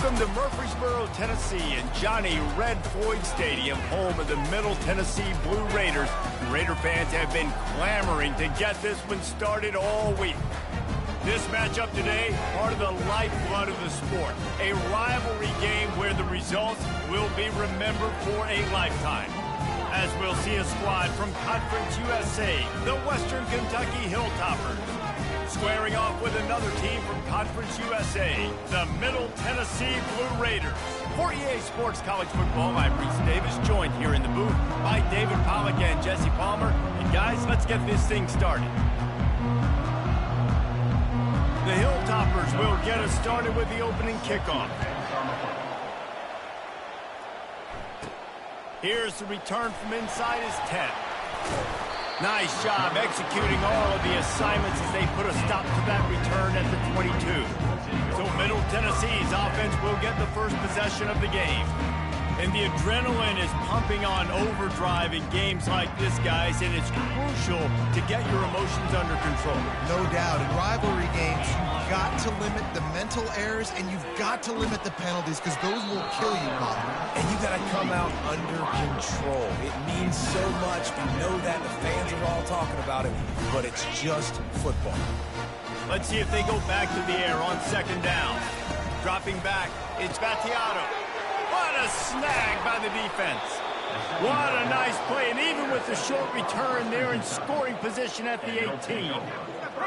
Welcome to Murfreesboro, Tennessee, and Johnny Red Floyd Stadium, home of the Middle Tennessee Blue Raiders. Raider fans have been clamoring to get this one started all week. This matchup today, part of the lifeblood of the sport. A rivalry game where the results will be remembered for a lifetime. As we'll see a squad from Conference USA, the Western Kentucky Hilltoppers, squaring off with another team from Conference USA, the Middle Tennessee Blue Raiders. For EA Sports College Football, I'm Reese Davis, joined here in the booth by David Pollack and Jesse Palmer. And guys, let's get this thing started. The Hilltoppers will get us started with the opening kickoff. Here's the return from inside his 10. Nice job executing all of the assignments as they put a stop to that return at the 22. So Middle Tennessee's offense will get the first possession of the game. And the adrenaline is pumping on overdrive in games like this, guys, and it's crucial to get your emotions under control. No doubt. In rivalry games, you've got to limit the mental errors, and you've got to limit the penalties, because those will kill you, Bob. And you got to come out under control. It means so much. We know that. The fans are all talking about it, but it's just football. Let's see if they go back to the air on second down. Dropping back, it's Battiato. What a snag by the defense. What a nice play, and even with the short return, they're in scoring position at the 18.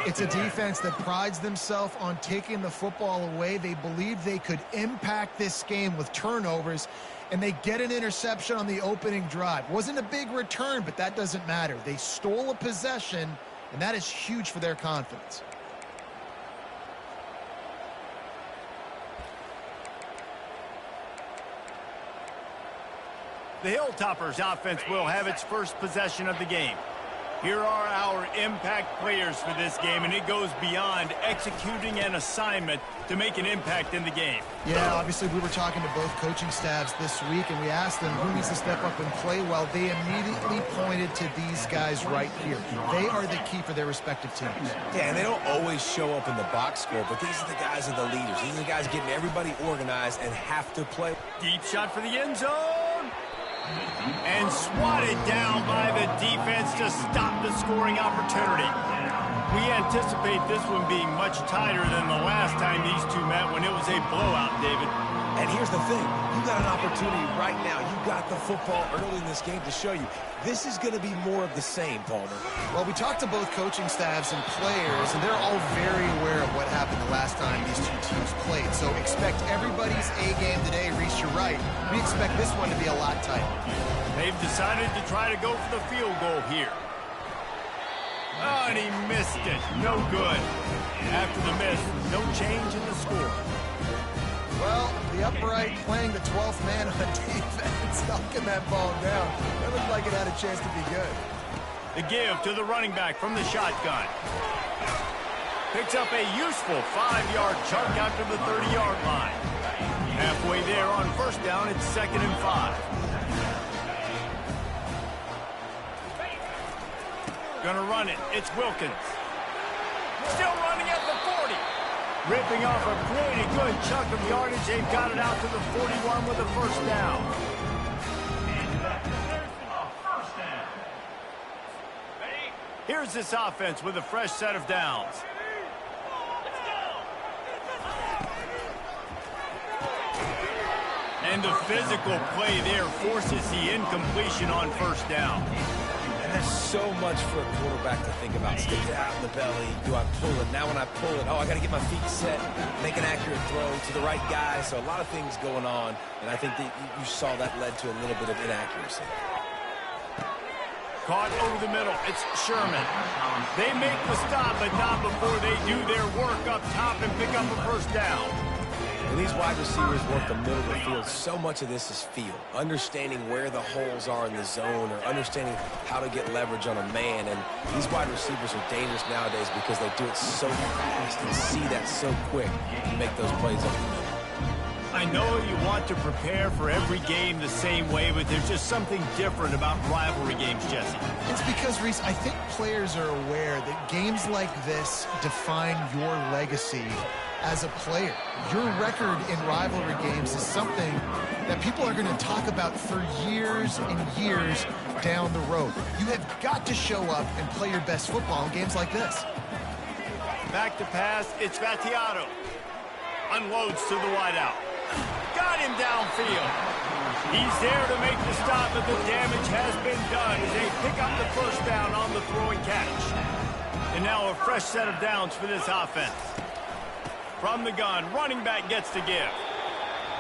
It's a defense that prides themselves on taking the football away. They believe they could impact this game with turnovers, and they get an interception on the opening drive. Wasn't a big return, but that doesn't matter. They stole a possession, and that is huge for their confidence. The Hilltoppers offense will have its first possession of the game. Here are our impact players for this game, and it goes beyond executing an assignment to make an impact in the game. Yeah, obviously we were talking to both coaching staffs this week, and we asked them who needs to step up and play well. They immediately pointed to these guys right here. They are the key for their respective teams. Yeah, and they don't always show up in the box score, but these are the guys that are the leaders. These are the guys getting everybody organized and have to play. Deep shot for the end zone. And swatted down by the defense to stop the scoring opportunity. We anticipate this one being much tighter than the last time these two met when it was a blowout, David. And here's the thing. You got an opportunity right now. You got the football early in this game to show you. This is going to be more of the same, Palmer. Well, we talked to both coaching staffs and players, and they're all very aware of what happened the last time these two teams played. So expect everybody's A game today. Reese, you're right. We expect this one to be a lot tighter. They've decided to try to go for the field goal here. Oh, and he missed it. No good. After the miss, no change in the score. Well, the upright playing the 12th man on defense, knocking that ball down. That looked like it had a chance to be good. The give to the running back from the shotgun. Picks up a useful 5-yard chunk out to the 30-yard line. Halfway there on first down, it's 2nd and 5. Gonna run it. It's Wilkins. Still running at the 40. Ripping off a pretty good chunk of yardage. They've got it out to the 41 with a first down. Here's this offense with a fresh set of downs. And the physical play there forces the incompletion on first down. There's so much for a quarterback to think about. Stick it out in the belly. Do I pull it? Now when I pull it, oh, I got to get my feet set, make an accurate throw to the right guy. So a lot of things going on, and I think that you saw that led to a little bit of inaccuracy. Caught over the middle. It's Sherman. They make the stop, but not before they do their work up top and pick up a first down. When these wide receivers work the middle of the field, so much of this is feel. Understanding where the holes are in the zone or understanding how to get leverage on a man. And these wide receivers are dangerous nowadays because they do it so fast and see that so quick and make those plays up the middle. I I know you want to prepare for every game the same way, but there's just something different about rivalry games, Jesse. It's because, Reese, I think players are aware that games like this define your legacy as a player. Your record in rivalry games is something that people are going to talk about for years and years down the road. You have got to show up and play your best football in games like this. Back to pass, it's Vattiato. Unloads to the wideout. Got him downfield. He's there to make the stop, but the damage has been done as they pick up the first down on the throwing catch. And now a fresh set of downs for this offense. From the gun, running back gets to give.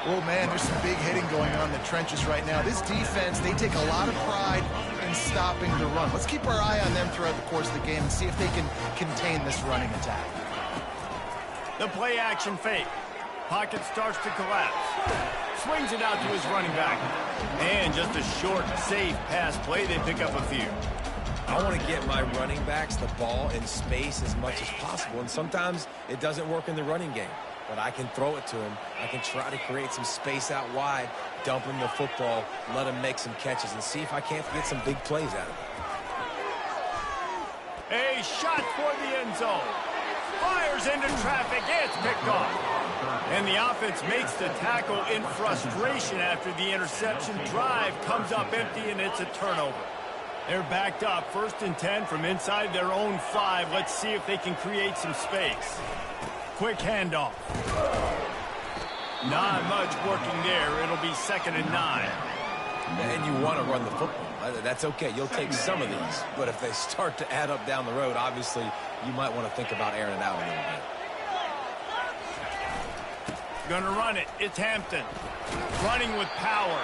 Oh, man, there's some big hitting going on in the trenches right now. This defense, they take a lot of pride in stopping the run. Let's keep our eye on them throughout the course of the game and see if they can contain this running attack. The play action fake. Pocket starts to collapse. Swings it out to his running back. And just a short, safe pass play. They pick up a few. I want to get my running backs the ball in space as much as possible. And sometimes it doesn't work in the running game. But I can throw it to him. I can try to create some space out wide, dump him the football, let him make some catches, and see if I can't get some big plays out of it. A shot toward the end zone. Fires into traffic. It's picked off. And the offense makes the tackle in frustration after the interception. Drive comes up empty, and it's a turnover. They're backed up. 1st and 10 from inside their own 5. Let's see if they can create some space. Quick handoff. Not much working there. It'll be 2nd and 9. And you want to run the football. That's okay. You'll take some of these. But if they start to add up down the road, obviously, you might want to think about airing it out a little bit. Gonna run it. It's Hampton. Running with power.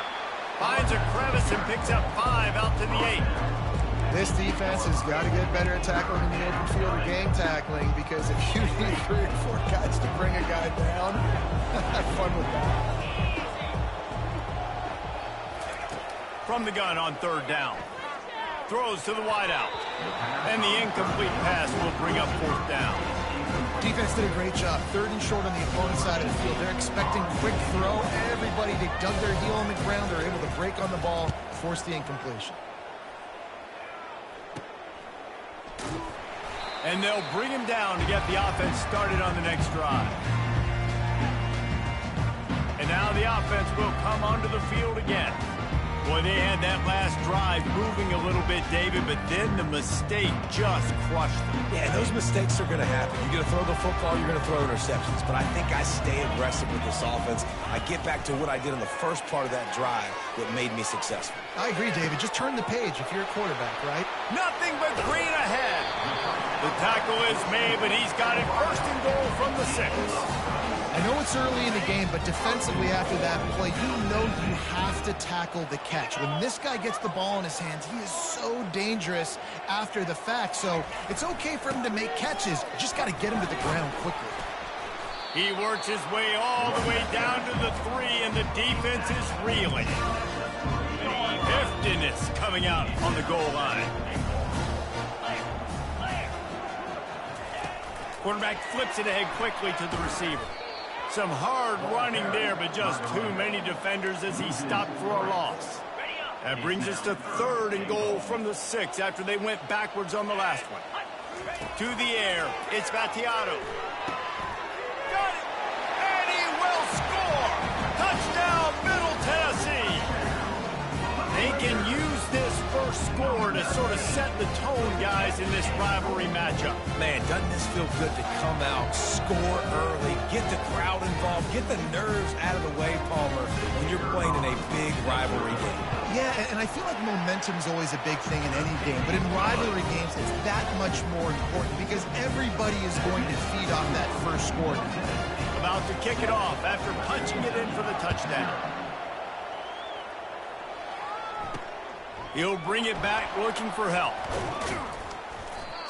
Finds a crevice and picks up 5 out to the 8. This defense has got to get better at tackling in the open field or game tackling, because if you need 3 or 4 guys to bring a guy down, have fun with that. From the gun on 3rd down. Throws to the wideout. And the incomplete pass will bring up 4th down. Defense did a great job. 3rd and short on the opponent's side of the field. They're expecting quick throw. Everybody, they dug their heel on the ground. They're able to break on the ball, force the incompletion. And they'll bring him down to get the offense started on the next drive. And now the offense will come onto the field again. Boy, they had that last drive moving a little bit, David, but then the mistake just crushed them. Yeah, those mistakes are going to happen. You're going to throw the football, you're going to throw interceptions. But I think I stay aggressive with this offense. I get back to what I did in the first part of that drive that made me successful. I agree, David. Just turn the page if you're a quarterback, right? Nothing but green ahead. The tackle is made, but he's got it 1st and goal from the 6. I know it's early in the game, but defensively after that play, you know you have to tackle the catch. When this guy gets the ball in his hands, he is so dangerous after the fact. So it's okay for him to make catches. You just got to get him to the ground quickly. He works his way all the way down to the 3, and the defense is reeling. Heftiness coming out on the goal line. Quarterback flips it ahead quickly to the receiver. Some hard running there, but just too many defenders as he stopped for a loss. That brings us to 3rd and goal from the 6 after they went backwards on the last one. To the air, it's Vattiato. Got it! And he will score! Touchdown, Middle Tennessee! They can use this first score to sort of set the tone, guys, in this rivalry matchup. Man, doesn't this feel good to come out, score early, get the crowd involved, get the nerves out of the way, Palmer, when you're playing in a big rivalry game. Yeah, and I feel like momentum's always a big thing in any game, but in rivalry games, it's that much more important because everybody is going to feed off that first score. About to kick it off after punching it in for the touchdown. He'll bring it back looking for help.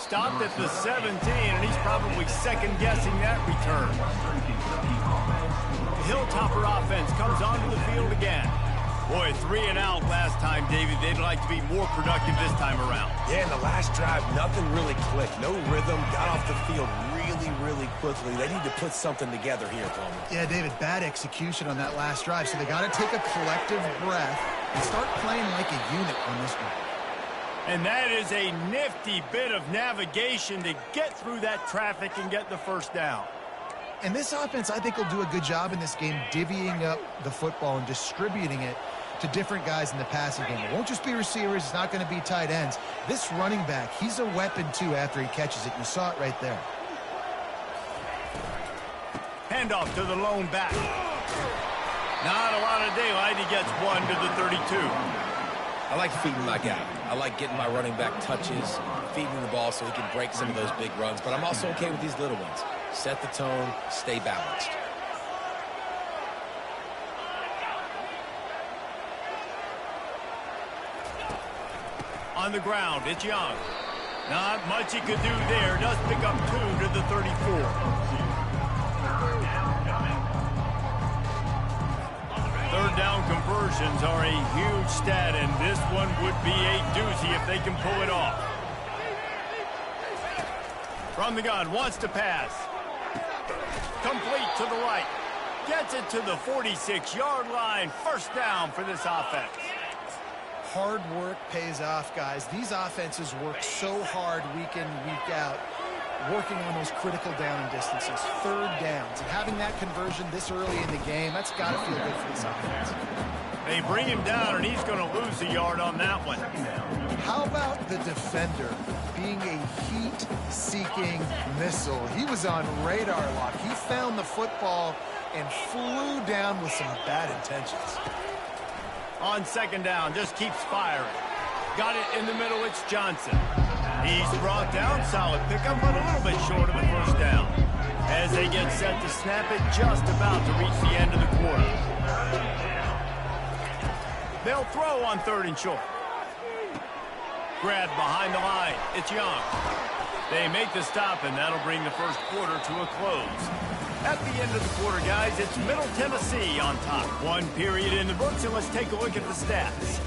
Stopped at the 17, and he's probably second-guessing that return. The Hilltopper offense comes onto the field again. Boy, 3 and out last time, David. They'd like to be more productive this time around. Yeah, in the last drive, nothing really clicked. No rhythm, got off the field really, really quickly. They need to put something together here, Coleman. Yeah, David, bad execution on that last drive. So they got to take a collective breath and start playing like a unit on this one. And that is a nifty bit of navigation to get through that traffic and get the first down. And this offense, I think, will do a good job in this game divvying up the football and distributing it to different guys in the passing game. It won't just be receivers. It's not going to be tight ends. This running back, he's a weapon, too, after he catches it. You saw it right there. Handoff to the lone back. Not a lot of daylight. He gets one to the 32. I like feeding my guy. I like getting my running back touches, feeding the ball so he can break some of those big runs. But I'm also okay with these little ones. Set the tone, stay balanced. On the ground, it's Young. Not much he could do there. Does pick up 2 to the 34. Third down conversions are a huge stat, and this one would be a doozy if they can pull it off. From the gun, wants to pass. Complete to the right. Gets it to the 46-yard line. First down for this offense. Hard work pays off, guys. These offenses work so hard week in, week out, working on those critical down and distances, third downs. And having that conversion this early in the game, that's got to feel good for this offense. They bring him down, and he's going to lose a yard on that one. How about the defender being a heat-seeking missile? He was on radar lock. He found the football and flew down with some bad intentions. On second down, just keeps firing. Got it in the middle, it's Johnson. He's brought down, solid pickup, but a little bit short of the first down. As they get set to snap it, just about to reach the end of the quarter. They'll throw on third and short. Grabbed behind the line, it's Young. They make the stop, and that'll bring the first quarter to a close. At the end of the quarter, guys, it's Middle Tennessee on top. One period in the books, and let's take a look at the stats.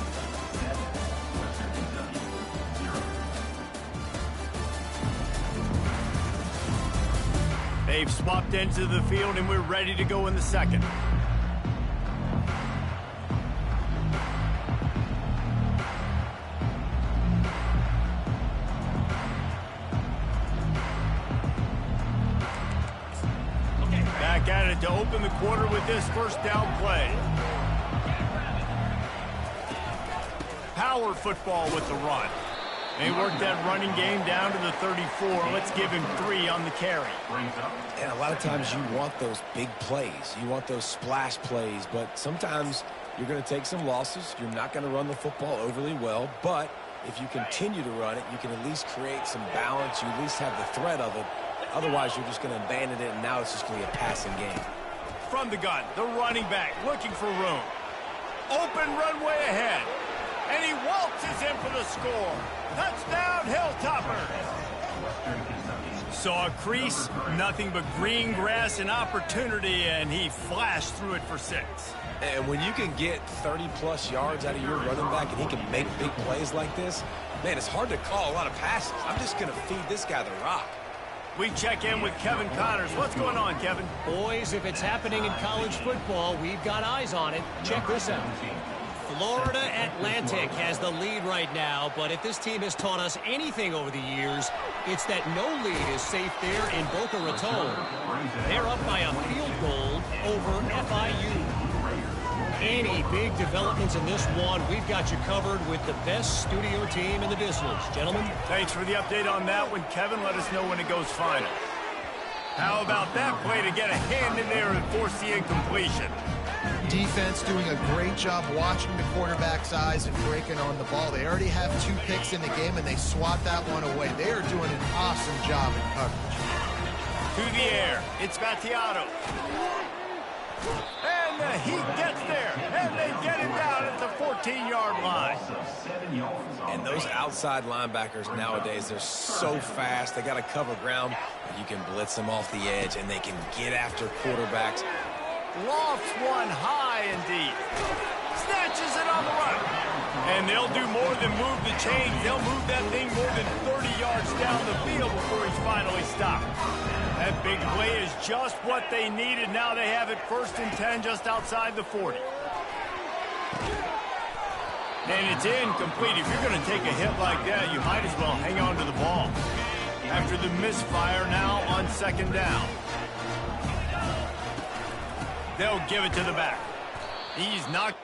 They've swapped into the field, and we're ready to go in the second. Back at it to open the quarter with this first down play. Power football with the run. They worked that running game down to the 34. Let's give him 3 on the carry. And a lot of times you want those big plays. You want those splash plays, but sometimes you're going to take some losses. You're not going to run the football overly well, but if you continue to run it, you can at least create some balance. You at least have the threat of it. Otherwise, you're just going to abandon it, and now it's just going to be a passing game. From the gun, the running back looking for room. Open runway ahead. And he waltzes in for the score. Touchdown, Hilltoppers. Saw a crease, nothing but green grass and opportunity, and he flashed through it for 6. And when you can get 30-plus yards out of your running back and he can make big plays like this, man, it's hard to call a lot of passes. I'm just going to feed this guy the rock. We check in with Kevin Connors. What's going on, Kevin? Boys, if it's happening in college football, we've got eyes on it. Check this out. Florida Atlantic has the lead right now, but if this team has taught us anything over the years, it's that no lead is safe there in Boca Raton. They're up by a field goal over FIU. Any big developments in this one, we've got you covered with the best studio team in the business. Gentlemen? Thanks for the update on that one, Kevin. Let us know when it goes final. How about that play to get a hand in there and force the incompletion? Defense doing a great job watching the quarterback's eyes and breaking on the ball. They already have 2 picks in the game, and they swat that one away. They are doing an awesome job in coverage. To the air, it's Battiato. And he gets there, and they get him down at the 14-yard line. And those outside linebackers nowadays, they're so fast. They got to cover ground. You can blitz them off the edge, and they can get after quarterbacks. Lofts one high and deep. Snatches it on the run. And they'll do more than move the chains. They'll move that thing more than 30 yards down the field before he's finally stopped. That big play is just what they needed. Now they have it 1st and 10 just outside the 40. And it's incomplete. If you're going to take a hit like that, you might as well hang on to the ball. After the misfire, now on 2nd down. They'll give it to the back. He's not.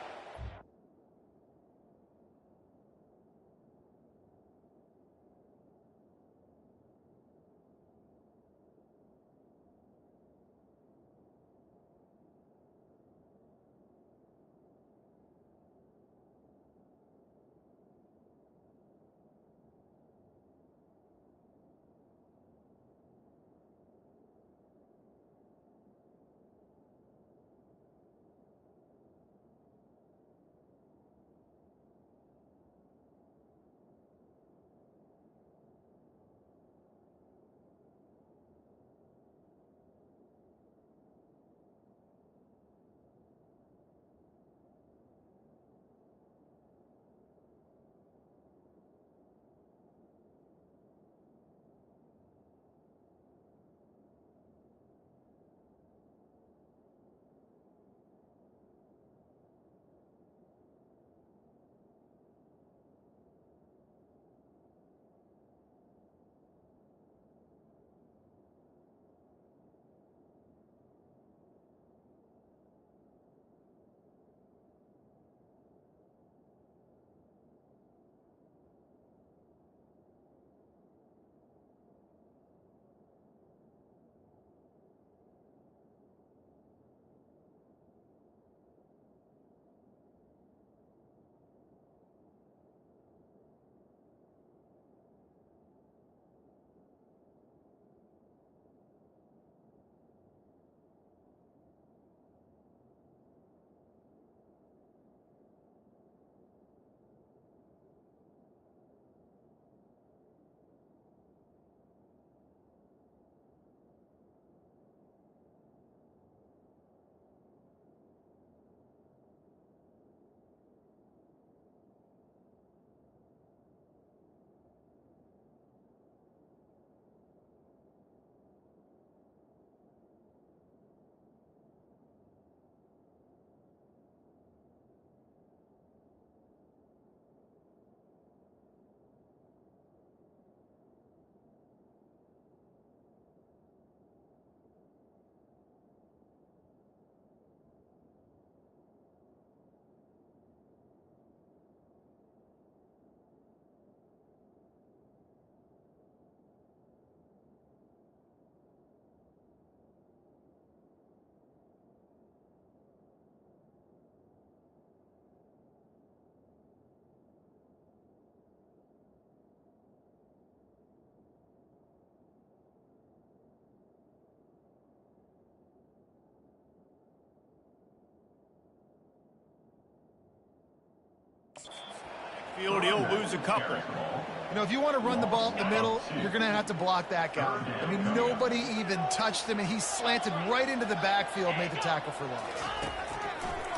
He'll lose a couple. You know, if you want to run the ball up the middle, you're going to have to block that guy. I mean, nobody even touched him, and he slanted right into the backfield, made the tackle for loss.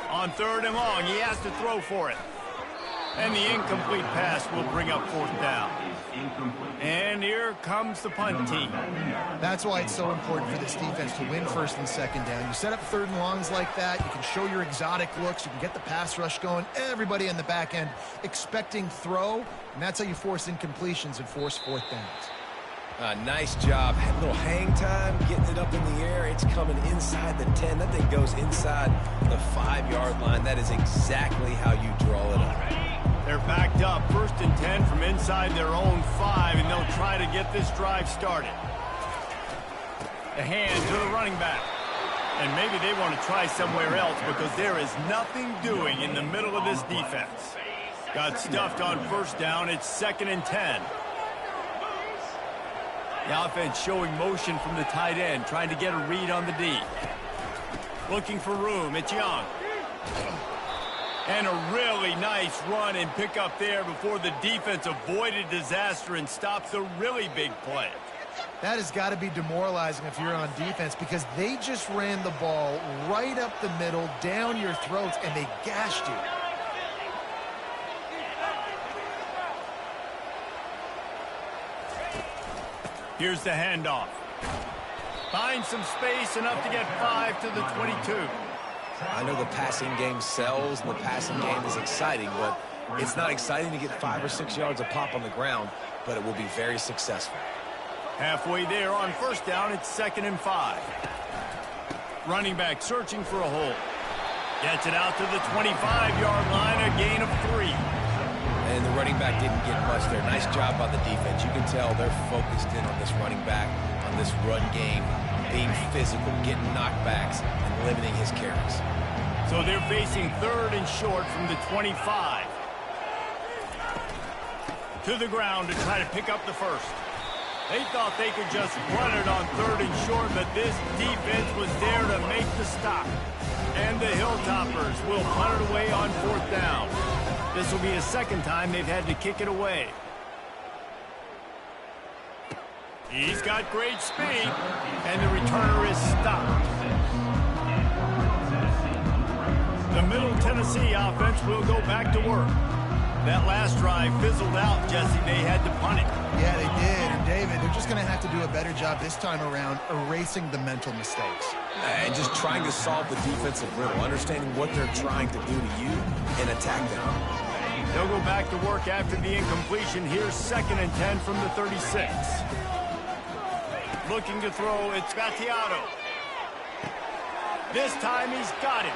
On 3rd and long, he has to throw for it. And the incomplete pass will bring up 4th down. And here comes the punt team. That's why it's so important for this defense to win 1st and 2nd down. You set up 3rd and longs like that, you can show your exotic looks, you can get the pass rush going, everybody in the back end expecting throw, and that's how you force incompletions and force 4th downs. Nice job. A little hang time, getting it up in the air. It's coming inside the 10. That thing goes inside the 5-yard line. That is exactly how you draw it up. They're backed up, 1st and 10 from inside their own 5, and they'll try to get this drive started. The hand to the running back. And maybe they want to try somewhere else because there is nothing doing in the middle of this defense. Got stuffed on 1st down. It's 2nd and 10. The offense showing motion from the tight end, trying to get a read on the D. Looking for room. It's Young. And a really nice run and pick up there before the defense avoided disaster and stops a really big play. That has got to be demoralizing if you're on defense because they just ran the ball right up the middle, down your throats, and they gashed you. Here's the handoff. Finds some space, enough to get 5 to the 22. I know the passing game sells and the passing game is exciting, but it's not exciting to get 5 or 6 yards a pop on the ground, but it will be very successful. Halfway there on first down, it's 2nd and 5. Running back searching for a hole. Gets it out to the 25-yard line, a gain of 3. And the running back didn't get much there. Nice job by the defense. You can tell they're focused in on this running back, on this run game, being physical, getting knockbacks, and limiting his carries. So they're facing 3rd and short from the 25. To the ground to try to pick up the first. They thought they could just run it on 3rd and short, but this defense was there to make the stop. And the Hilltoppers will punt it away on 4th down. This will be a 2nd time they've had to kick it away. He's got great speed, and the returner is stopped. The Middle Tennessee offense will go back to work. That last drive fizzled out, Jesse. They had to punt it. Yeah, they did. And, David, they're just going to have to do a better job this time around erasing the mental mistakes. And just trying to solve the defensive riddle, understanding what they're trying to do to you and attack them. They'll go back to work after the incompletion. Here's 2nd and 10 from the 36. Looking to throw, it's Battiato. This time he's got it.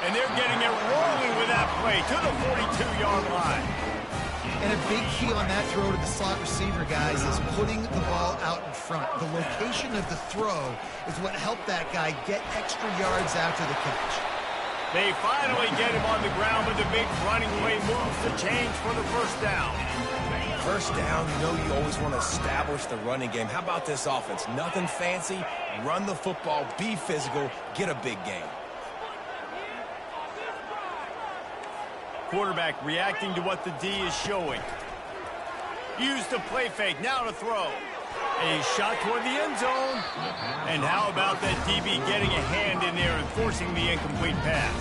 And they're getting it rolling with that play to the 42-yard line. And a big key on that throw to the slot receiver, guys, is putting the ball out in front. The location of the throw is what helped that guy get extra yards after the catch. They finally get him on the ground with a big running play, moves the change for the first down. First down, you know you always want to establish the running game. How about this offense? Nothing fancy. Run the football, be physical, get a big gain. Quarterback reacting to what the D is showing. Use the play fake, now to throw. A shot toward the end zone. And how about that DB getting a hand in there and forcing the incomplete pass?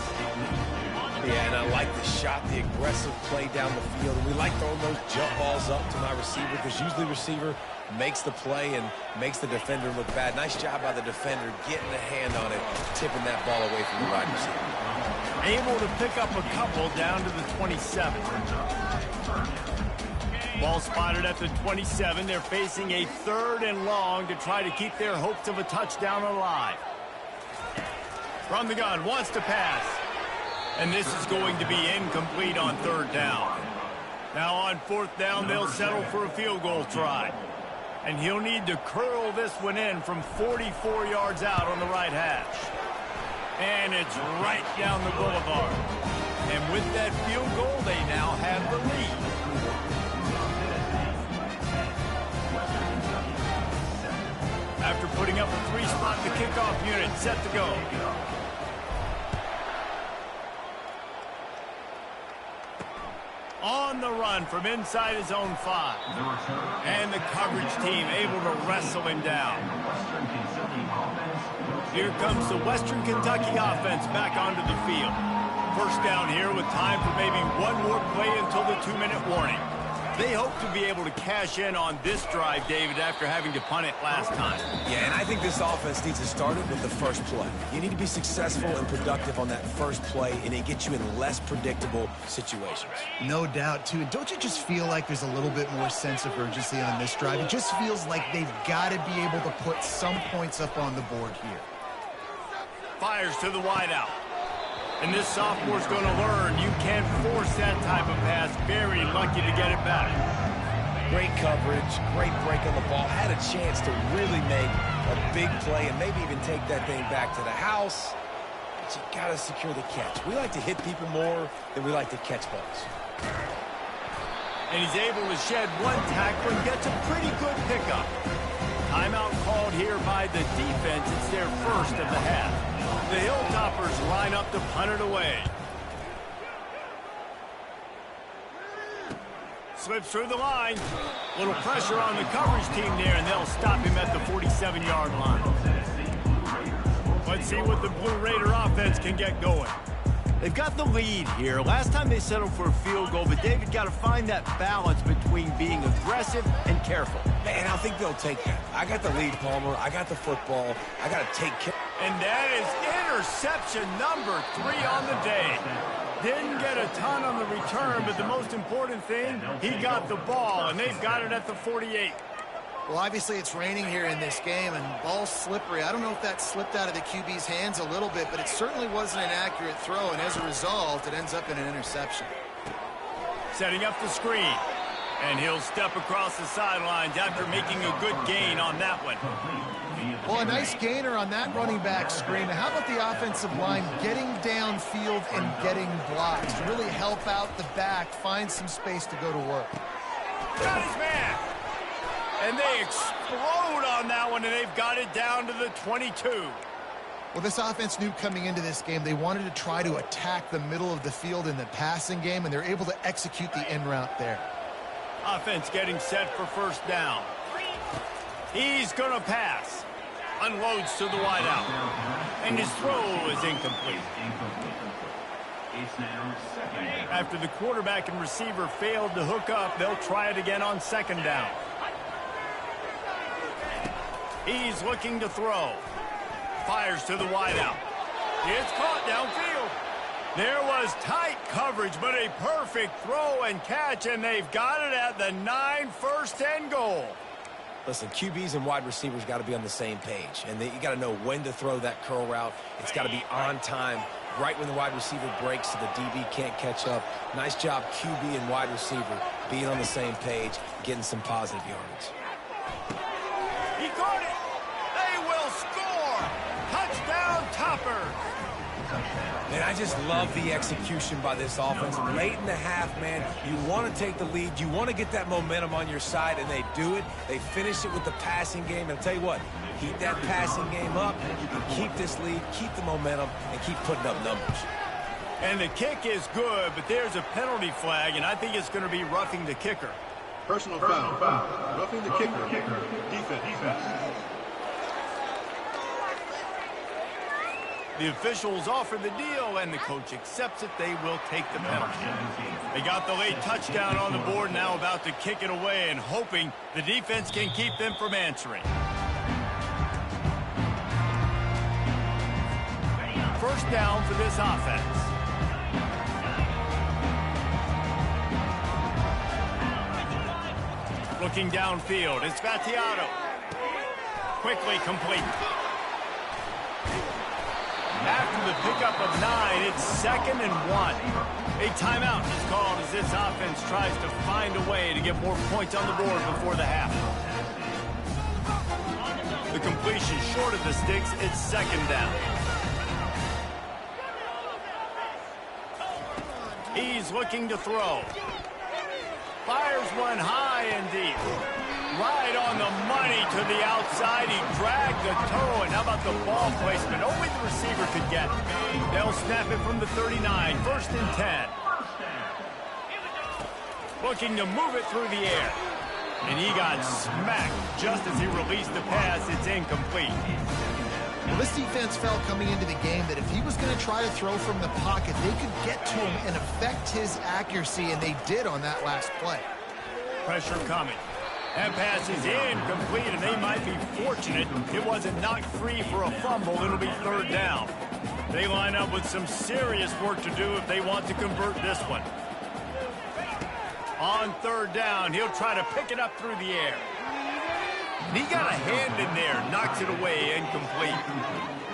Yeah, and I like the shot, the aggressive play down the field. We like throwing those jump balls up to my receiver because usually receiver makes the play and makes the defender look bad. Nice job by the defender getting a hand on it, tipping that ball away from the wide receiver. Able to pick up a couple down to the 27. Ball spotted at the 27. They're facing a 3rd and long to try to keep their hopes of a touchdown alive. From the gun, wants to pass. And this is going to be incomplete on 3rd down. Now on 4th down, they'll settle for a field goal try. And he'll need to curl this one in from 44 yards out on the right hash. And it's right down the boulevard. And with that field goal, they now have the lead. After putting up a 3-spot, the kickoff unit set to go. On the run from inside his own 5. And the coverage team able to wrestle him down. Here comes the Western Kentucky offense back onto the field. First down here with time for maybe one more play until the 2-minute warning. They hope to be able to cash in on this drive, David, after having to punt it last time. Yeah, and I think this offense needs to start it with the first play. You need to be successful and productive on that first play, and it gets you in less predictable situations. No doubt, too. Don't you just feel like there's a little bit more sense of urgency on this drive? It just feels like they've got to be able to put some points up on the board here. Fires to the wideout. And this sophomore's going to learn you can't force that type of pass. Very lucky to get it back. Great coverage, great break on the ball. Had a chance to really make a big play and maybe even take that thing back to the house. But you got to secure the catch. We like to hit people more than we like to catch balls. And he's able to shed one tackle and gets a pretty good pickup. Timeout called here by the defense. It's their first of the half. The Hilltoppers line up to punt it away. Slips through the line. Little pressure on the coverage team there, and they'll stop him at the 47-yard line. Let's see what the Blue Raider offense can get going. They've got the lead here. Last time they settled for a field goal, but David got to find that balance between being aggressive and careful. Man, I think they'll take that. I got the lead, Palmer. I got the football. I got to take care. And that is interception number 3 on the day. Didn't get a ton on the return, but the most important thing, he got the ball, and they've got it at the 48. Well, obviously it's raining here in this game, and ball's slippery. I don't know if that slipped out of the QB's hands a little bit, but it certainly wasn't an accurate throw, and as a result, it ends up in an interception. Setting up the screen, and he'll step across the sidelines after making a good gain on that one. Well, a nice gainer on that running back screen. Now, how about the offensive line getting downfield and getting blocks to really help out the back, find some space to go to work? Got his man! And they explode on that one, and they've got it down to the 22. Well, this offense knew coming into this game they wanted to try to attack the middle of the field in the passing game, and they're able to execute the in route there. Offense getting set for first down. He's going to pass. Unloads to the wideout. And his throw is incomplete. After the quarterback and receiver failed to hook up, they'll try it again on second down. He's looking to throw. Fires to the wideout. It's caught downfield. There was tight coverage, but a perfect throw and catch, and they've got it at the 9, first and goal. Listen, QBs and wide receivers got to be on the same page, and you got to know when to throw that curl route. It's got to be on time, right when the wide receiver breaks so the DB can't catch up. Nice job, QB and wide receiver, being on the same page, getting some positive yardage. He caught it. They will score. Touchdown, Topper. Man, I just love the execution by this offense. Late in the half, man, you want to take the lead. You want to get that momentum on your side, and they do it. They finish it with the passing game. And I'll tell you what, keep that passing game up. You can keep this lead, keep the momentum, and keep putting up numbers. And the kick is good, but there's a penalty flag, and I think it's going to be roughing the kicker. Personal foul. Roughing the kicker. Defense. The officials offer the deal, and the coach accepts it. They will take the penalty. They got the late touchdown on the board, now about to kick it away and hoping the defense can keep them from answering. First down for this offense. Looking downfield, it's Battiato. Quickly complete. After the pickup of 9, it's 2nd and 1. A timeout is called as this offense tries to find a way to get more points on the board before the half. The completion short of the sticks, it's 2nd down. He's looking to throw. Fires one high and deep. Right on the money to the outside. He dragged the toe, and how about the ball placement? Only the receiver could get it. They'll snap it from the 39, 1st and 10. Looking to move it through the air. And he got smacked just as he released the pass. It's incomplete. Well, this defense felt coming into the game that if he was going to try to throw from the pocket, they could get to him and affect his accuracy, and they did on that last play. Pressure coming. That pass is incomplete, and they might be fortunate it wasn't knocked free for a fumble. It'll be 3rd down. They line up with some serious work to do if they want to convert this one. On 3rd down, he'll try to pick it up through the air. And he got a hand in there, knocks it away, incomplete.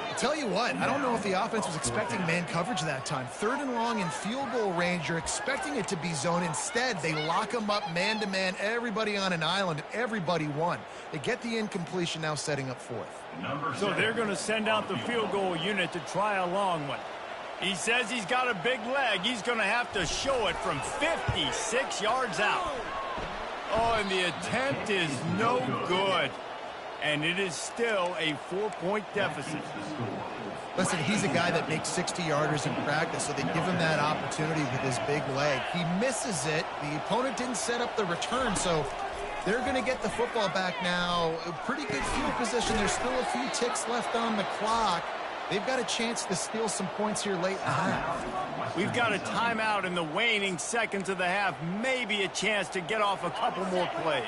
I'll tell you what, I don't know if the offense was expecting man coverage that time. 3rd and long in field goal range, you're expecting it to be zone. Instead, they lock them up man-to-man, everybody on an island, and everybody won. They get the incompletion, now setting up 4th. So they're going to send out the field goal unit to try a long one. He says he's got a big leg. He's going to have to show it from 56 yards out. Oh, and the attempt is no good. And it is still a 4-point deficit. Listen, he's a guy that makes 60-yarders in practice, so they give him that opportunity with his big leg. He misses it. The opponent didn't set up the return, so they're going to get the football back now. A pretty good field position. There's still a few ticks left on the clock. They've got a chance to steal some points here late in the half. We've got a timeout in the waning seconds of the half. Maybe a chance to get off a couple more plays.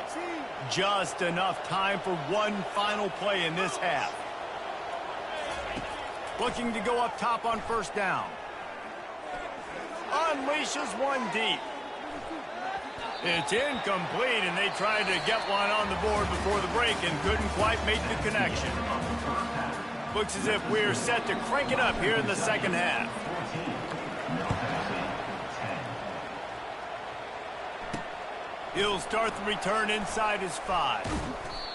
Just enough time for one final play in this half. Looking to go up top on first down. Unleashes one deep. It's incomplete, and they tried to get one on the board before the break and couldn't quite make the connection. Looks as if we're set to crank it up here in the second half. He'll start the return inside his 5.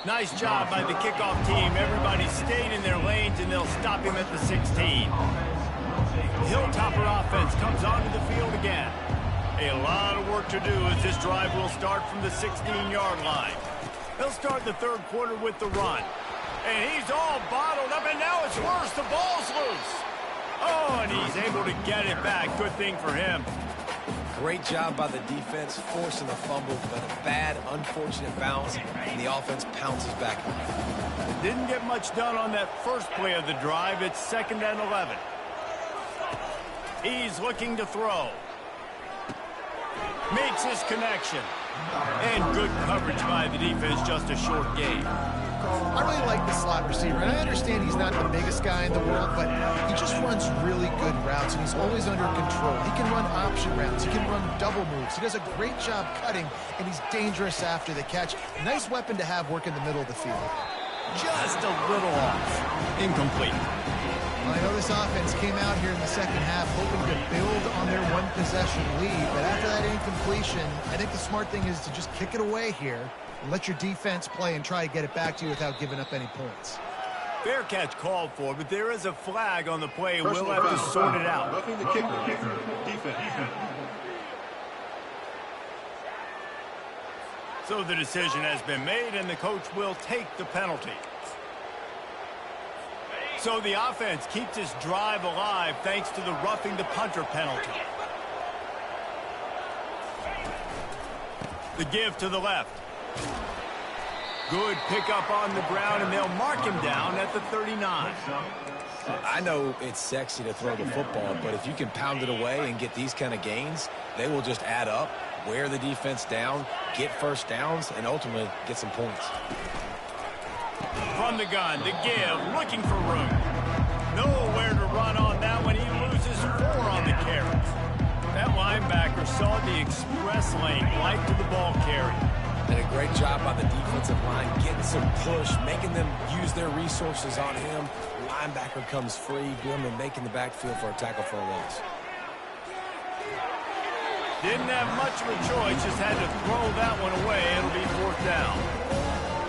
Nice job by the kickoff team. Everybody stayed in their lanes, and they'll stop him at the 16. Hilltopper offense comes onto the field again. A lot of work to do as this drive will start from the 16-yard line. They'll start the third quarter with the run. And he's all bottled up, and now it's worse. The ball's loose. Oh, and he's able to get it back. Good thing for him. Great job by the defense, forcing the fumble, but a bad, unfortunate bounce, and the offense pounces back. Didn't get much done on that first play of the drive. It's 2nd and 11. He's looking to throw. Makes his connection. And good coverage by the defense, just a short gain. I really like the slot receiver, and I understand he's not the biggest guy in the world, but he just runs really good routes, and he's always under control. He can run option routes. He can run double moves. He does a great job cutting, and he's dangerous after the catch. Nice weapon to have work in the middle of the field. Just a little off. Incomplete. Well, I know this offense came out here in the second half hoping to build on their one-possession lead, but after that incompletion, I think the smart thing is to just kick it away here and let your defense play and try to get it back to you without giving up any points. Fair catch called for, but there is a flag on the play, and we'll Personal have to foul. sort it out. Roughing the kicker. Defense. So the decision has been made, and the coach will take the penalty. So the offense keeps this drive alive thanks to the roughing the punter penalty. The give to the left. Good pickup on the ground, and they'll mark him down at the 39. I know it's sexy to throw the football, but if you can pound it away and get these kind of gains, they will just add up, wear the defense down, get first downs, and ultimately get some points. From the gun, the give, looking for room. Nowhere to run on that one. He loses 4 on the carry. That linebacker saw the express lane right to the ball carry. Did a great job by the defensive line, getting some push, making them use their resources on him. Linebacker comes free, boom, and making the backfield for a tackle for a loss. Didn't have much of a choice, just had to throw that one away. It'll be 4th down.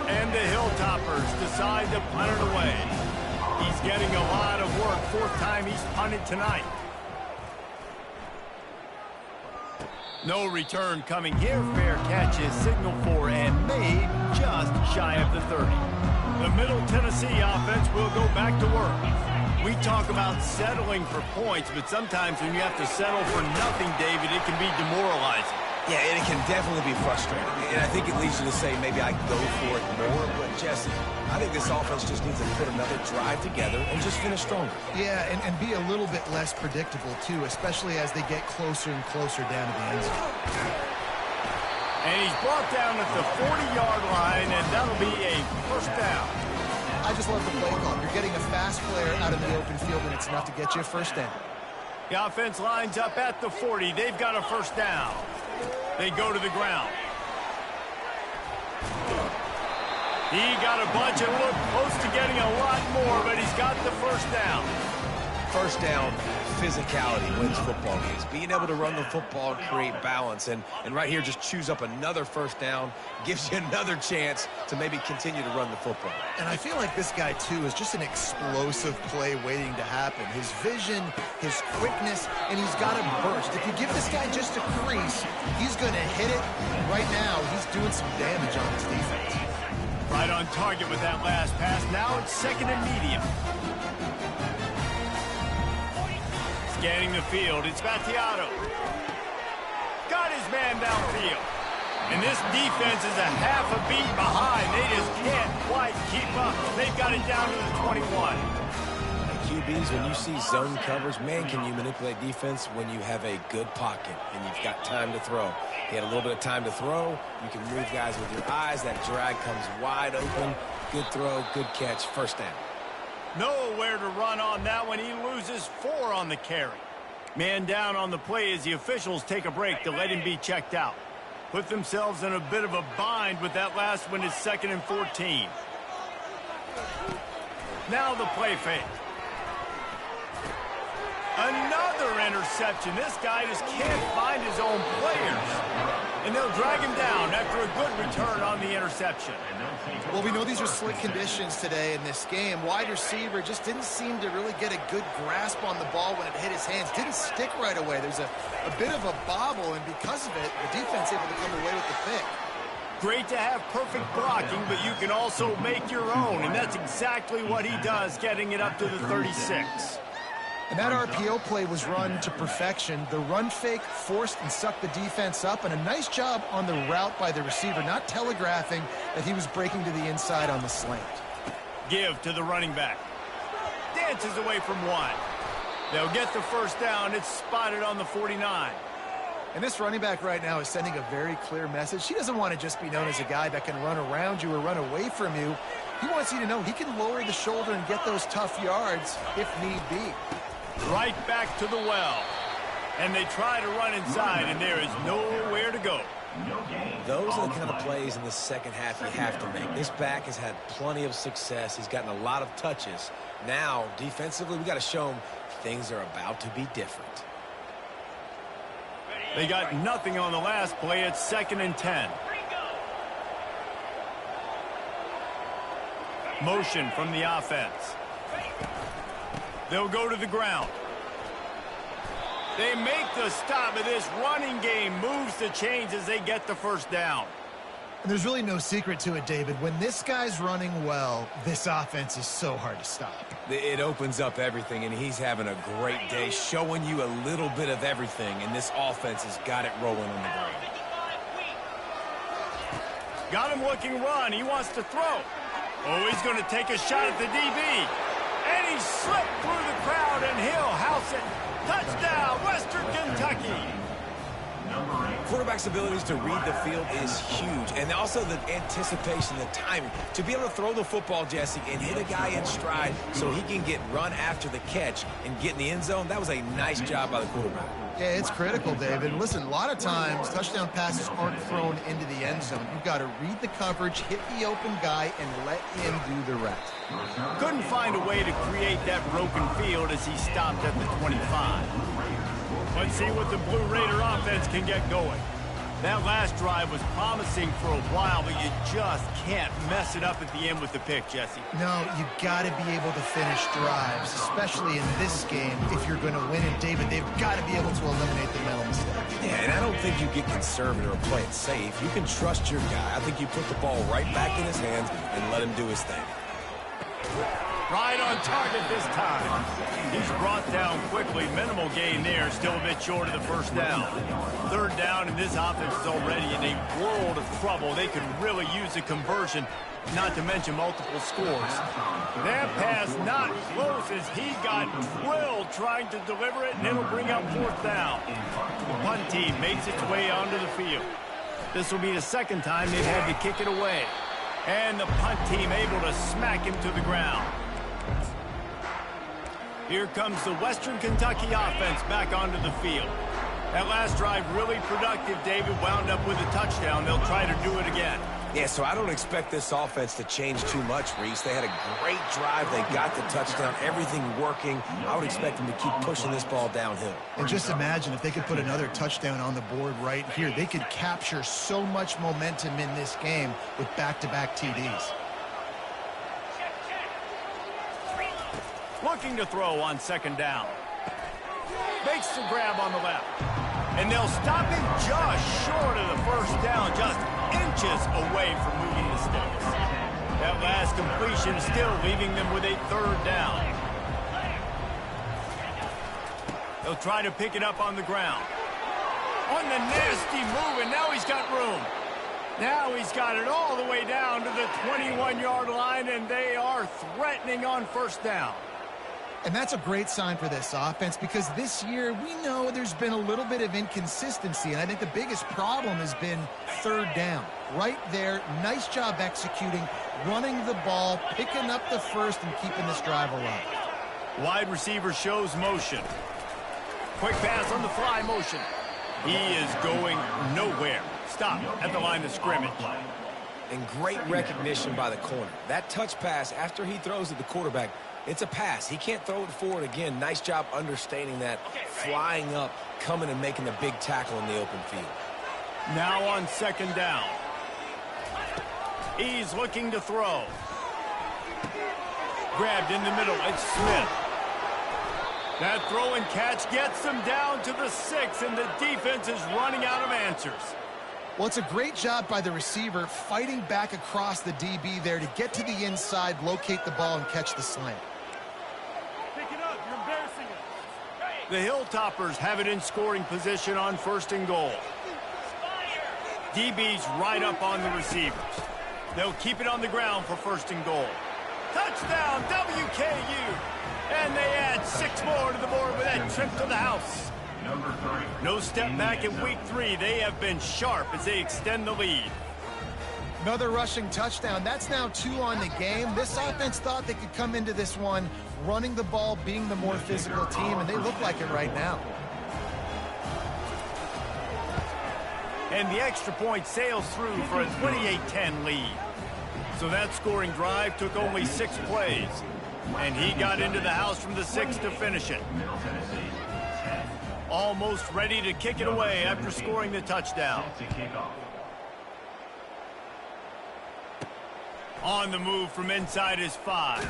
And the Hilltoppers decide to punt it away. He's getting a lot of work. 4th time he's punted tonight. No return coming here. Fair catch is signaled for and made just shy of the 30. The Middle Tennessee offense will go back to work. We talk about settling for points, but sometimes when you have to settle for nothing, David, it can be demoralizing. Yeah, and it can definitely be frustrating. And I think it leads you to say maybe I go for it more. But, Jesse, I think this offense just needs to put another drive together and just finish stronger. Yeah, and be a little bit less predictable, too, especially as they get closer and closer down to the end zone. And he's brought down at the 40-yard line, and that'll be a 1st down. I just love the play call. You're getting a fast player out in the open field, and it's enough to get you a 1st down. The offense lines up at the 40. They've got a 1st down. They go to the ground. He got a bunch and looked close to getting a lot more, but he's got the 1st down. 1st down, physicality wins football games. Being able to run the football and create balance. And right here, just choose up another 1st down, gives you another chance to maybe continue to run the football. And I feel like this guy, too, is just an explosive play waiting to happen. His vision, his quickness, and he's got a burst. If you give this guy just a crease, he's going to hit it. And right now, he's doing some damage on his defense. Right on target with that last pass. Now it's 2nd and medium. Scanning the field, it's Battiato. Got his man downfield. And this defense is a half a beat behind. They just can't quite keep up. They've got it down to the 21. The key DBs, when you see zone coverage, man, can you manipulate defense when you have a good pocket and you've got time to throw. He had a little bit of time to throw. You can move guys with your eyes. That drag comes wide open. Good throw, good catch, first down. Nowhere to run on that one. He loses 4 on the carry. Man down on the play as the officials take a break to let him be checked out. Put themselves in a bit of a bind with that last one. Is 2nd and 14. Now the play fake. Another interception. This guy just can't find his own players. And they'll drag him down after a good return on the interception. Well, we know these are slick conditions today in this game. Wide receiver just didn't seem to really get a good grasp on the ball when it hit his hands. Didn't stick right away. There's a bit of a bobble, and because of it, the defense able to come away with the pick. Great to have perfect blocking, but you can also make your own, and that's exactly what he does, getting it up to the 36. And that RPO play was run to perfection. The run fake forced and sucked the defense up, and a nice job on the route by the receiver, not telegraphing that he was breaking to the inside on the slant. Give to the running back. Dances away from 1. They'll get the first down. It's spotted on the 49. And this running back right now is sending a very clear message. He doesn't want to just be known as a guy that can run around you or run away from you. He wants you to know he can lower the shoulder and get those tough yards if need be. Right back to the well. And they try to run inside, and there is nowhere to go. Those are the kind of plays in the second half you have to make. This back has had plenty of success. He's gotten a lot of touches. Now, defensively, we got to show him things are about to be different. They got nothing on the last play. It's 2nd and 10. Motion from the offense. They'll go to the ground. They make the stop, but this running game moves the chains as they get the first down. And there's really no secret to it, David. When this guy's running well, this offense is so hard to stop. It opens up everything, and he's having a great day, showing you a little bit of everything, and this offense has got it rolling on the ground. Got him looking run. He wants to throw. Oh, he's going to take a shot at the DB. And he slipped through the crowd, and he'll house it. Touchdown, Western Kentucky. Quarterback's abilities to read the field is huge, and also the anticipation, the timing. To be able to throw the football, Jesse, and hit a guy in stride so he can get run after the catch and get in the end zone, that was a nice job by the quarterback. Yeah, it's critical, David. Listen, a lot of times touchdown passes aren't thrown into the end zone. You've got to read the coverage, hit the open guy, and let him do the rest. Couldn't find a way to create that broken field as he stopped at the 25. Let's see what the Blue Raider offense can get going. That last drive was promising for a while, but you just can't mess it up at the end with the pick, Jesse. No, you got to be able to finish drives, especially in this game if you're going to win. And, David, they've got to be able to eliminate the mental mistakes. Yeah, and I don't think you get conservative or play it safe. You can trust your guy. I think you put the ball right back in his hands and let him do his thing. Right on target this time. He's brought down quickly. Minimal gain there. Still a bit short of the first down. 3rd down, and this offense is already in a world of trouble. They could really use a conversion, not to mention multiple scores. That pass not close as he got drilled trying to deliver it, and it'll bring up 4th down. The punt team makes its way onto the field. This will be the 2nd time they've had to kick it away. And the punt team able to smack him to the ground. Here comes the Western Kentucky offense back onto the field. That last drive really productive. David wound up with a touchdown. They'll try to do it again. Yeah, so I don't expect this offense to change too much, Reese. They had a great drive. They got the touchdown. Everything working. I would expect them to keep pushing this ball downhill. And just imagine if they could put another touchdown on the board right here. They could capture so much momentum in this game with back-to-back TDs. Looking to throw on 2nd down. Makes the grab on the left. And they'll stop him just short of the first down, just inches away from moving the sticks. That last completion still leaving them with a 3rd down. They'll try to pick it up on the ground. On the nasty move, and now he's got room. Now he's got it all the way down to the 21-yard line, and they are threatening on 1st down. And that's a great sign for this offense because this year we know there's been a little bit of inconsistency, and I think the biggest problem has been third down. Right there, nice job executing, running the ball, picking up the first, and keeping this drive alive. Wide receiver shows motion. Quick pass on the fly motion. He is going nowhere. Stop at the line of scrimmage. And great recognition by the corner. That touch pass after he throws at the quarterback, it's a pass. He can't throw it forward again. Nice job understanding that, flying up, coming and making the big tackle in the open field. Now on second down. He's looking to throw. Grabbed in the middle. It's Smith. That throw and catch gets them down to the 6, and the defense is running out of answers. Well, it's a great job by the receiver fighting back across the DB there to get to the inside, locate the ball, and catch the slant. Pick it up. You're embarrassing us. The Hilltoppers have it in scoring position on 1st and goal. DB's right up on the receivers. They'll keep it on the ground for 1st and goal. Touchdown, WKU. And they add 6 more to the board with that trip to the house. No step back in week 3. They have been sharp as they extend the lead. Another rushing touchdown. That's now 2 on the game. This offense thought they could come into this one running the ball, being the more physical team, and they look like it right now. And the extra point sails through for a 28-10 lead. So that scoring drive took only 6 plays. And he got into the house from the 6 to finish it. Almost ready to kick it away after scoring the touchdown. On the move from inside his 5.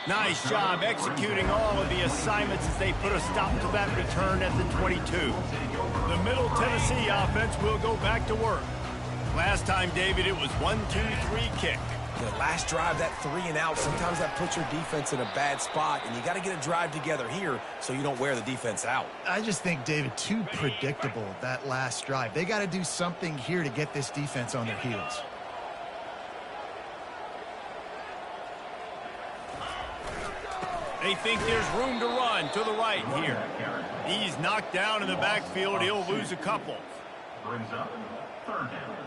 Nice job executing all of the assignments as they put a stop to that return at the 22. The Middle Tennessee offense will go back to work. Last time, David, it was 1-2-3 kick. The last drive, that 3 and out, sometimes that puts your defense in a bad spot, and you got to get a drive together here so you don't wear the defense out. I just think, David, too predictable, that last drive. They got to do something here to get this defense on their heels. They think there's room to run to the right here. He's knocked down in the backfield. He'll lose a couple. Brings up 3rd down.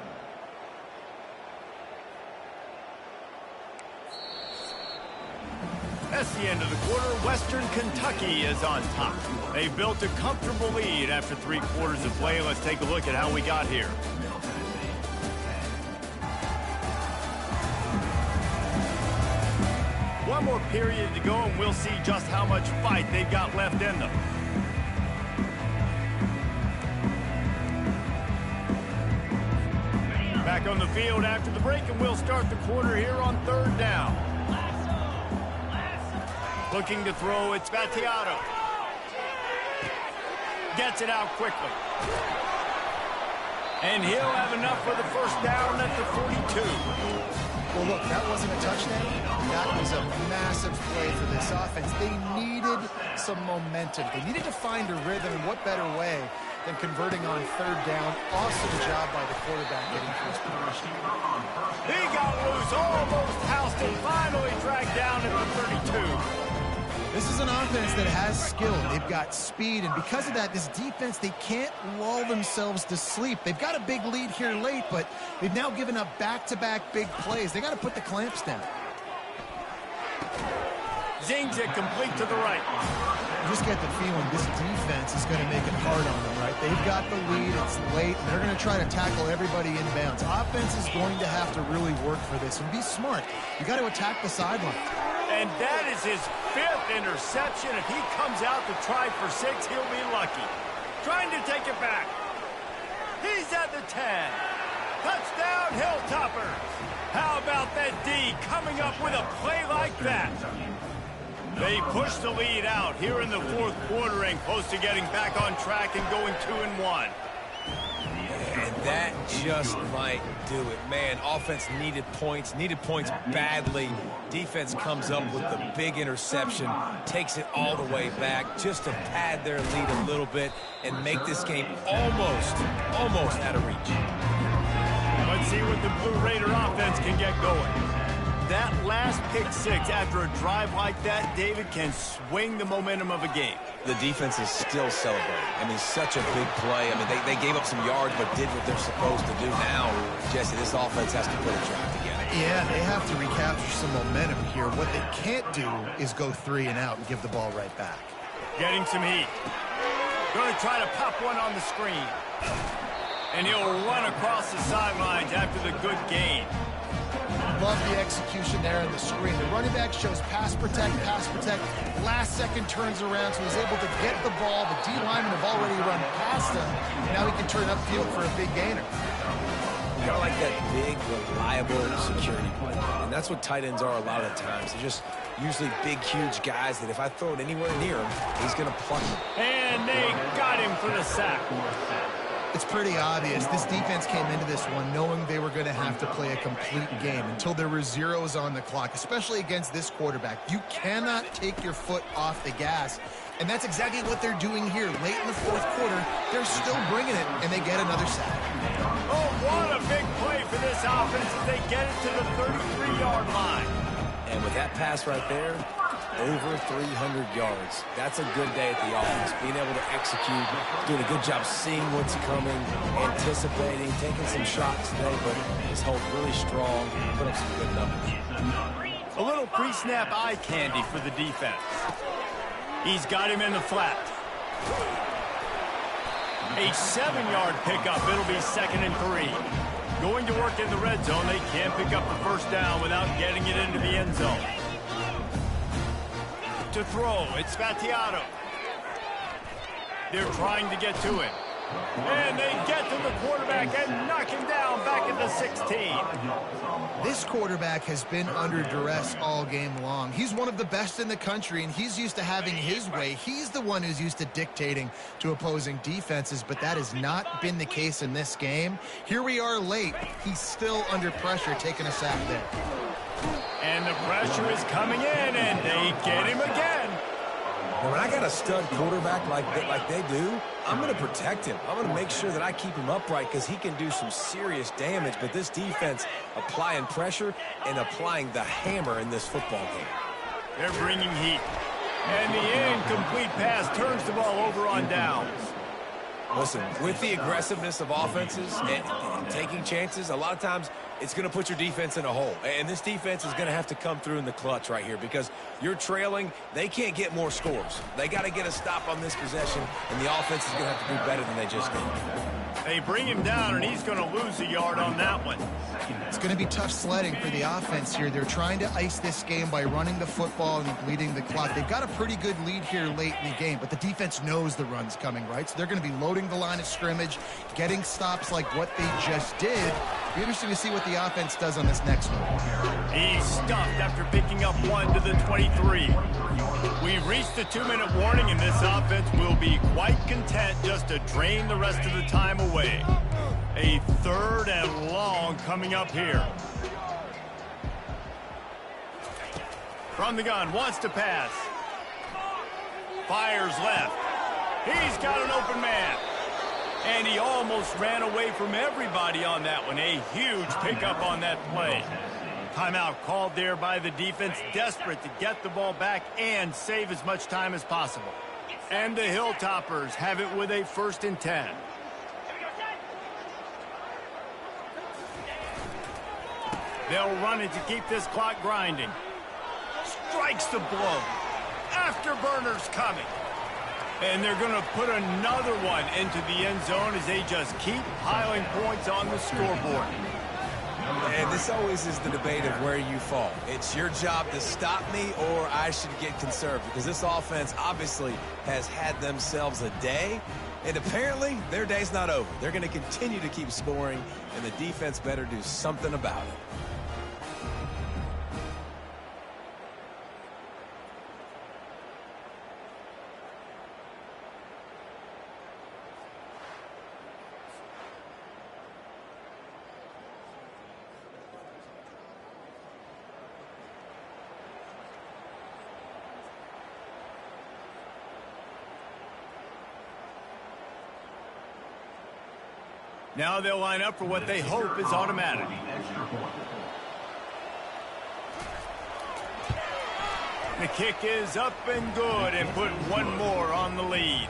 That's the end of the quarter. Western Kentucky is on top. They built a comfortable lead after 3 quarters of play. Let's take a look at how we got here. One more period to go, and we'll see just how much fight they've got left in them. Back on the field after the break, and we'll start the quarter here on 3rd down. Looking to throw, it's Battiato. Gets it out quickly. And he'll have enough for the 1st down at the 42. Well, look, that wasn't a touchdown. That was a massive play for this offense. They needed some momentum. They needed to find a rhythm, and what better way than converting on 3rd down. Awesome job by the quarterback getting first position. He got loose, almost housed and finally dragged down at the 32. This is an offense that has skill. They've got speed, and because of that, this defense, they can't lull themselves to sleep. They've got a big lead here late, but they've now given up back-to-back big plays. They got to put the clamps down. Zings it complete to the right. You just get the feeling this defense is going to make it hard on them, right? They've got the lead. It's late. And they're going to try to tackle everybody inbounds. Offense is going to have to really work for this and be smart. You got to attack the sideline. And that is his 5th interception. If he comes out to try for 6, he'll be lucky. Trying to take it back. He's at the 10. Touchdown, Hilltoppers. How about that D coming up with a play like that? They push the lead out here in the 4th quarter and close to getting back on track and going 2-1. And that just might do it. Man, offense needed points badly. Defense comes up with the big interception, takes it all the way back just to pad their lead a little bit and make this game almost out of reach. Let's see what the Blue Raider offense can get going. That last pick six after a drive like that, David, can swing the momentum of a game. The defense is still celebrating. I mean, such a big play. I mean, they gave up some yards but did what they're supposed to do. Now, Jesse, this offense has to put a drive together. Yeah, they have to recapture some momentum here. What they can't do is go 3 and out and give the ball right back. Getting some heat. Going to try to pop one on the screen. And he'll run across the sidelines after the good gain. Love the execution there on the screen. The running back shows pass protect. Last second turns around, so he's able to get the ball. The D linemen have already run past him. Now he can turn upfield for a big gainer. Kind of like that big, reliable security play. And that's what tight ends are a lot of the times. They're just usually big, huge guys that if I throw it anywhere near him, he's going to pluck him. And they got him for the sack. It's pretty obvious. This defense came into this one knowing they were going to have to play a complete game until there were zeros on the clock, especially against this quarterback. You cannot take your foot off the gas, and that's exactly what they're doing here. Late in the fourth quarter, they're still bringing it, and they get another sack. Oh, what a big play for this offense as they get it to the 33-yard line. And with that pass right there, over 300 yards. That's a good day at the offense. Being able to execute, doing a good job seeing what's coming, anticipating, taking some shots today, but his hold really strong, put up some good numbers. A little pre-snap eye candy for the defense. He's got him in the flat. A 7-yard pickup. It'll be 2nd and 3. Going to work in the red zone. They can't pick up the first down without getting it into the end zone. To throw, it's Fatiato. They're trying to get to it. And they get to the quarterback and knock him down back at the 16. This quarterback has been under duress all game long. He's one of the best in the country, and he's used to having his way. He's the one who's used to dictating to opposing defenses, but that has not been the case in this game. Here we are late. He's still under pressure, taking a sack there. And the pressure is coming in, and they get him again. And when I got a stud quarterback like they do, I'm going to protect him. I'm going to make sure that I keep him upright because he can do some serious damage. But this defense applying pressure and applying the hammer in this football game. They're bringing heat. And the incomplete pass turns the ball over on downs. Listen, with the aggressiveness of offenses and taking chances, a lot of times it's going to put your defense in a hole. And this defense is going to have to come through in the clutch right here because you're trailing. They can't get more scores. They got to get a stop on this possession, and the offense is going to have to do better than they just did. They bring him down, and he's going to lose a yard on that one. It's going to be tough sledding for the offense here. They're trying to ice this game by running the football and bleeding the clock. They've got a pretty good lead here late in the game, but the defense knows the run's coming, right? So they're going to be loading the line of scrimmage, getting stops like what they just did. It'll be interesting to see what the offense does on this next one. He's stuffed after picking up 1 to the 23. We've reached the 2-minute warning, and this offense will be quite content just to drain the rest of the time away. A 3rd and long coming up here. From the gun, wants to pass. Fires left. He's got an open man. And he almost ran away from everybody on that one. A huge pickup on that play. Timeout called there by the defense, desperate to get the ball back and save as much time as possible. And the Hilltoppers have it with a 1st and 10. They'll run it to keep this clock grinding. Strikes the blow. Afterburners coming. And they're going to put another one into the end zone as they just keep piling points on the scoreboard. And this always is the debate of where you fall. It's your job to stop me or I should get conserved because this offense obviously has had themselves a day. And apparently their day's not over. They're going to continue to keep scoring, and the defense better do something about it. Now they'll line up for what they hope is automatic. The kick is up and good and put one more on the lead.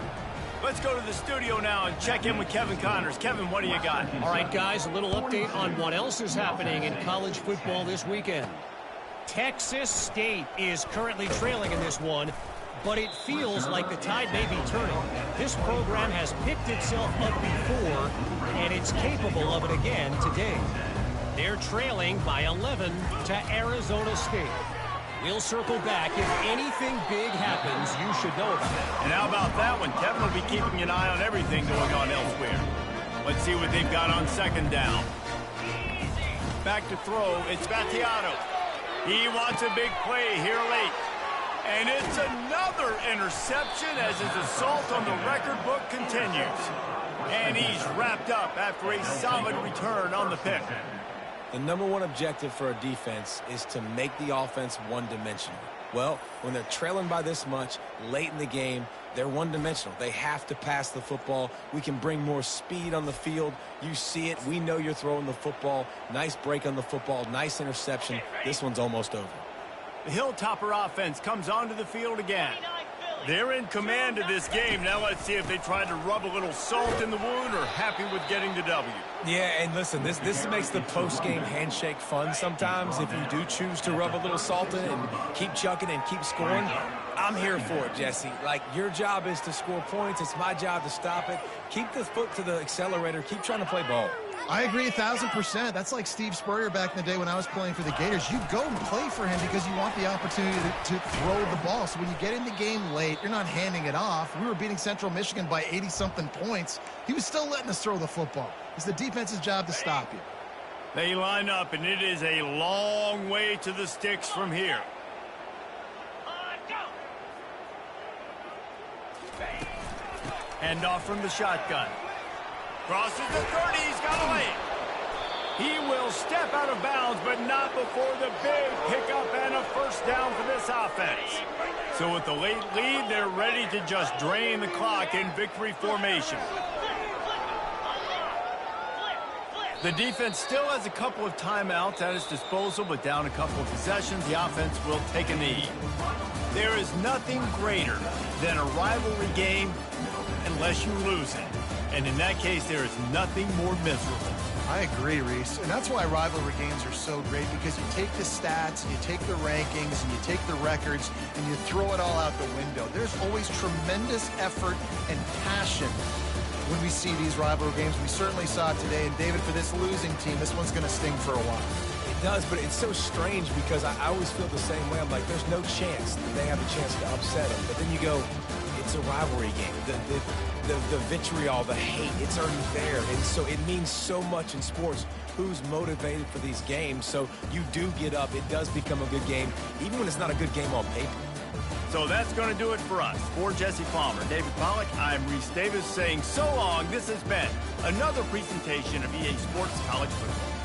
Let's go to the studio now and check in with Kevin Connors. Kevin, what do you got? All right, guys, a little update on what else is happening in college football this weekend. Texas State is currently trailing in this one, but it feels like the tide may be turning. This program has picked itself up before, and it's capable of it again today. They're trailing by 11 to Arizona State. We'll circle back. If anything big happens, you should know about it. And how about that one? Kevin will be keeping an eye on everything going on elsewhere. Let's see what they've got on second down. Back to throw. It's Battiato. He wants a big play here late. And it's another interception as his assault on the record book continues. And he's wrapped up after a solid return on the pick. The number one objective for a defense is to make the offense one-dimensional. Well, when they're trailing by this much late in the game, they're one-dimensional. They have to pass the football. We can bring more speed on the field. You see it. We know you're throwing the football. Nice break on the football. Nice interception. This one's almost over. The Hilltopper offense comes onto the field again. They're in command of this game. Now let's see if they tried to rub a little salt in the wound or happy with getting the W. Yeah, and listen, this makes the post-game handshake fun sometimes. If you do choose to rub a little salt in and keep chucking and keep scoring, I'm here for it, Jesse. Like, your job is to score points. It's my job to stop it. Keep the foot to the accelerator. Keep trying to play ball. I agree 1,000%. That's like Steve Spurrier back in the day when I was playing for the Gators. You go and play for him because you want the opportunity to throw the ball. So when you get in the game late, you're not handing it off. We were beating Central Michigan by 80-something points. He was still letting us throw the football. It's the defense's job to stop you. They line up, and it is a long way to the sticks from here. Hand off from the shotgun. Crosses the 30, he's got a lane. He will step out of bounds, but not before the big pickup and a first down for this offense. So with the late lead, they're ready to just drain the clock in victory formation. The defense still has a couple of timeouts at its disposal, but down a couple of possessions, the offense will take a knee. There is nothing greater than a rivalry game unless you lose it. And in that case, there is nothing more miserable. I agree, Reese. And that's why rivalry games are so great, because you take the stats, and you take the rankings, and you take the records, and you throw it all out the window. There's always tremendous effort and passion when we see these rivalry games. We certainly saw it today. And, David, for this losing team, this one's going to sting for a while. It does, but it's so strange because I always feel the same way. I'm like, there's no chance that they have a chance to upset them. But then you go, it's a rivalry game. The vitriol, the hate, it's already there. And so it means so much in sports. Who's motivated for these games? So you do get up. It does become a good game, even when it's not a good game on paper. So that's going to do it for us. For Jesse Palmer, David Pollack, I'm Reese Davis saying so long. This has been another presentation of EA Sports College Football.